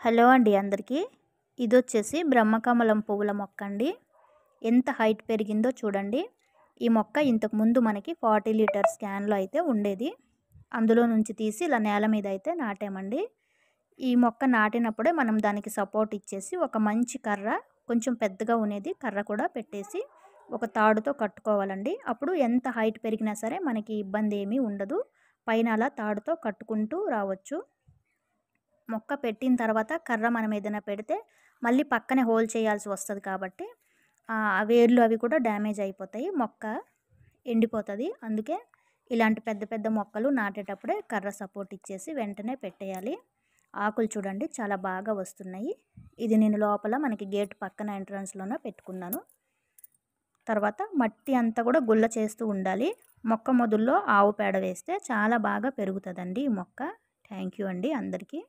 Hello అండి అందరికీ. ఇదొచ్చేసి బ్రహ్మకమలం పువ్వుల మొక్క అండి. ఎంత హైట్ పెరిగిందో చూడండి. ఈ మొక్క ఇంతకుముందు మనకి 40 లీటర్స్ క్యాన్లో అయితే ఉండేది. అందులో నుంచి తీసి ఇలా నేల మీద అయితే నాటామండి. ఈ మొక్క నాటినప్పుడే మనం దానికి సపోర్ట్ ఇచ్చేసి ఒక మంచి కర్ర, కొంచెం పెద్దగా ఉండేది కర్ర కూడా పెట్టేసి ఒక తాడుతో కట్టుకోవాలండి. అప్పుడు ఎంత హైట్ పెరిగినా సరే మనకి ఇబ్బంది ఏమీ ఉండదు. పైన అలా తాడుతో కట్టుకుంటూ రావచ్చు. మొక్క పెట్టిన తర్వాత కర్ర మనం ఏదైనా పెడితే మళ్ళీ పక్కనే హోల్ చేయాల్సి వస్తుంది కాబట్టి వేర్లు అవి కూడా డ్యామేజ్ అయిపోతాయి, మొక్క ఎండిపోతుంది. అందుకే ఇలాంటి పెద్ద పెద్ద మొక్కలు నాటేటప్పుడే కర్ర సపోర్ట్ ఇచ్చేసి వెంటనే పెట్టేయాలి. ఆకులు చూడండి చాలా బాగా వస్తున్నాయి. ఇది నేను లోపల మనకి గేట్ పక్కన ఎంట్రన్స్లోనే పెట్టుకున్నాను. తర్వాత మట్టి అంతా కూడా గుల్ల చేస్తూ ఉండాలి. మొక్క మొదల్లో ఆవు పేడ వేస్తే చాలా బాగా పెరుగుతుందండి ఈ మొక్క. థ్యాంక్ యూ అండి అందరికీ.